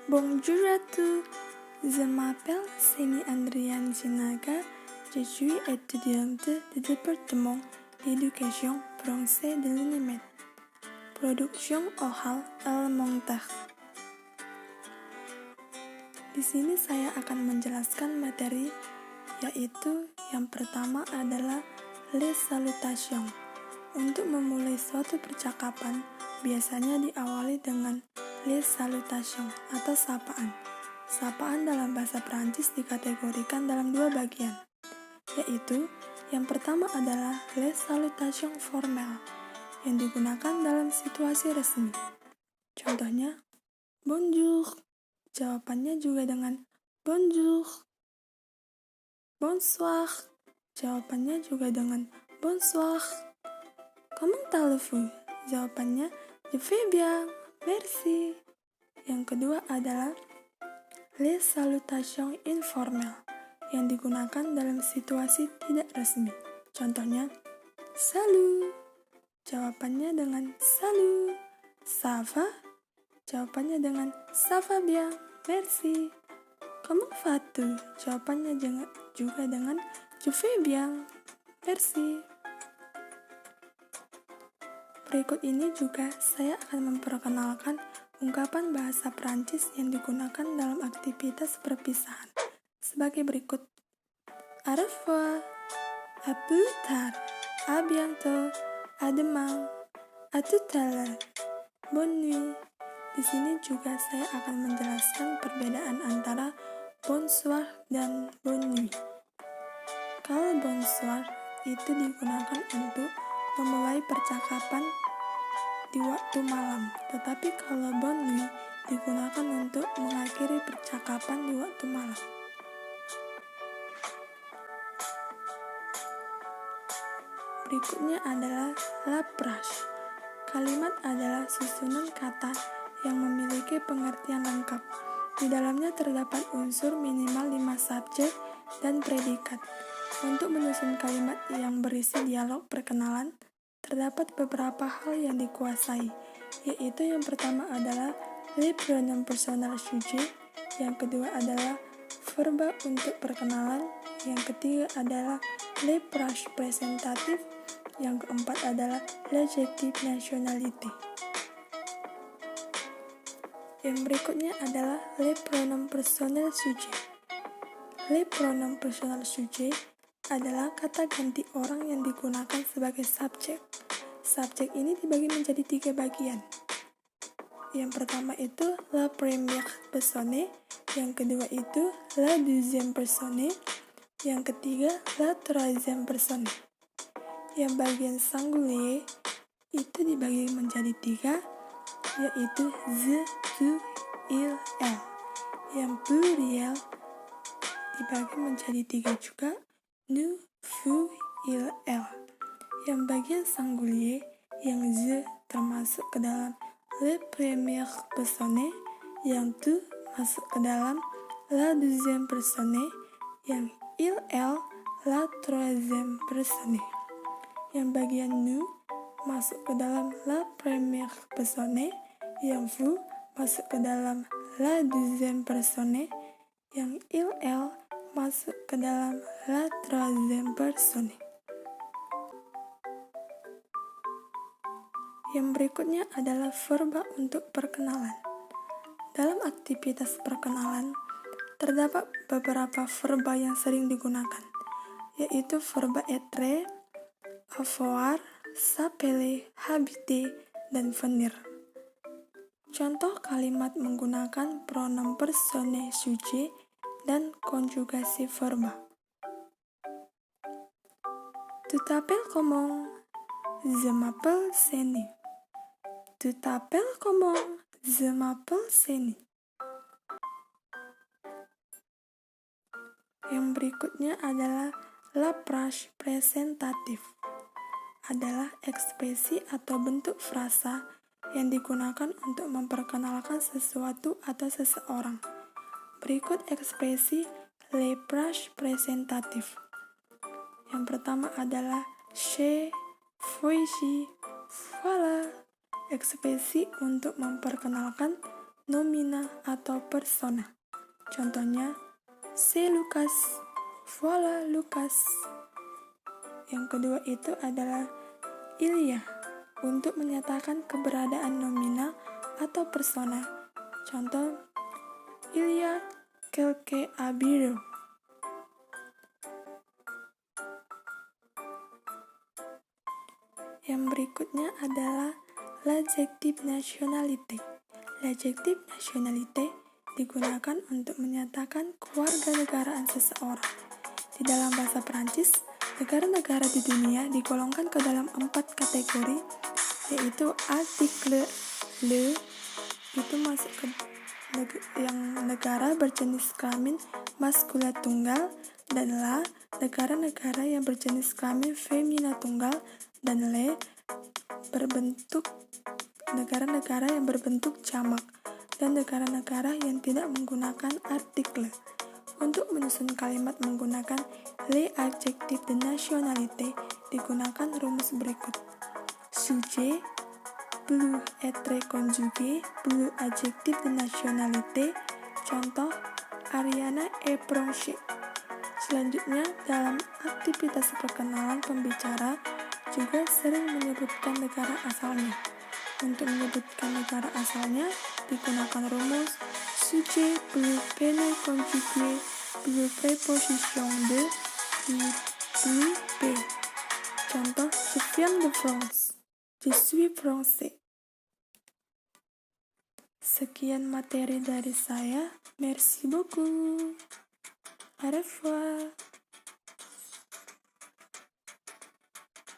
Bonjour à tous, je m'appelle Seni Andrian Jinaga, je suis étudiante du département d'éducation français de l'UNIMED, production orale élémentaire. Di sini saya akan menjelaskan materi, yaitu yang pertama adalah les salutations. Untuk memulai suatu percakapan, biasanya diawali dengan les salutations atau sapaan. Sapaan dalam bahasa Prancis dikategorikan dalam dua bagian, yaitu yang pertama adalah les salutations formelles yang digunakan dalam situasi resmi. Contohnya, bonjour, jawabannya juga dengan bonjour. Bonsoir, jawabannya juga dengan bonsoir. Comment allez-vous? Jawabannya, je vais bien, merci. Yang kedua adalah les salutations informelles yang digunakan dalam situasi tidak resmi. Contohnya, salut, jawabannya dengan salut. Ça va? Jawabannya dengan ça va bien, merci. Comment vas-tu? Jawabannya juga dengan je vais bien, merci. Berikut ini juga saya akan memperkenalkan ungkapan bahasa Prancis yang digunakan dalam aktivitas perpisahan sebagai berikut. Au revoir, à plus tard, à bientôt, à demain, à tout à l'heure, bonne nuit. Di sini juga saya akan menjelaskan perbedaan antara bonsoir dan bonne nuit. Kalau bonsoir itu digunakan untuk memulai percakapan di waktu malam, tetapi kalau bonne nuit digunakan untuk mengakhiri percakapan di waktu malam. Berikutnya adalah l'approche. Kalimat adalah susunan kata yang memiliki pengertian lengkap. Di dalamnya terdapat unsur minimal 5 subjek dan predikat. Untuk menyusun kalimat yang berisi dialog perkenalan, terdapat beberapa hal yang dikuasai, yaitu yang pertama adalah les pronoms personnels sujet, yang kedua adalah verba untuk perkenalan, yang ketiga adalah les phrases presentatif, yang keempat adalah l'adjectif nationalité. Yang berikutnya adalah les pronoms personnels sujet. Les pronoms personnels sujet adalah kata ganti orang yang digunakan sebagai subjek. Subjek ini dibagi menjadi 3 bagian. Yang pertama itu la première personne, yang kedua itu la deuxième personne, yang ketiga la troisième personne. Yang bagian singulier itu dibagi menjadi 3, yaitu je, tu, il, elle. Yang pluriel dibagi menjadi 3 juga, nous, vous, il, elle. Yang bagian singulier, yang je termasuk ke dalam le première personne, yang tu masuk ke dalam la deuxième personne, yang il, elle, la troisième personne. Yang bagian nous masuk ke dalam la première personne, yang vous masuk ke dalam la deuxième personne, yang il, elle masuk ke dalam la troisième personne. Yang berikutnya adalah verba untuk perkenalan. Dalam aktivitas perkenalan, terdapat beberapa verba yang sering digunakan, yaitu verba être, avoir, s'appeler, habiter, dan venir. Contoh kalimat menggunakan pronom persone sujet dan konjugasi verba. Tu t'appelles comment? Je m'appelle Seni. Tu t'appelles comment? Je m'appelle Seni. Yang berikutnya adalah l'approche presentatif. Adalah ekspresi atau bentuk frasa yang digunakan untuk memperkenalkan sesuatu atau seseorang. Berikut ekspresi les phrases presentatif. Yang pertama adalah je, voici, voilà. Ekspresi untuk memperkenalkan nomina atau persona. Contohnya, c'est Lucas, voilà Lucas. Yang kedua itu adalah il y a untuk menyatakan keberadaan nomina atau persona. Contoh, il y a quelqu'un à bureau. Yang berikutnya adalah l'adjectif nationalité. L'adjectif nationalité digunakan untuk menyatakan kewarganegaraan seseorang. Di dalam bahasa Perancis, negara-negara di dunia digolongkan ke dalam 4 kategori, yaitu artikel le itu masuk ke yang negara berjenis kelamin maskula tunggal, dan la negara-negara yang berjenis kelamin femina tunggal, dan le negara-negara yang berbentuk jamak, dan negara-negara yang tidak menggunakan artikel. Untuk menyusun kalimat menggunakan les adjectifs de nationalité digunakan rumus berikut. Sujet plus être conjugué plus adjectif de nationalité. Contoh, Ariana est bronchée. Selanjutnya, dalam aktivitas perkenalan pembicara juga sering menyebutkan negara asalnya. Untuk menyebutkan negara asalnya digunakan rumus sujet plus verbe conjugué plus préposition de plus p. Contoh, je viens de France, je suis français. Sekian materi dari saya. Merci beaucoup. Au revoir.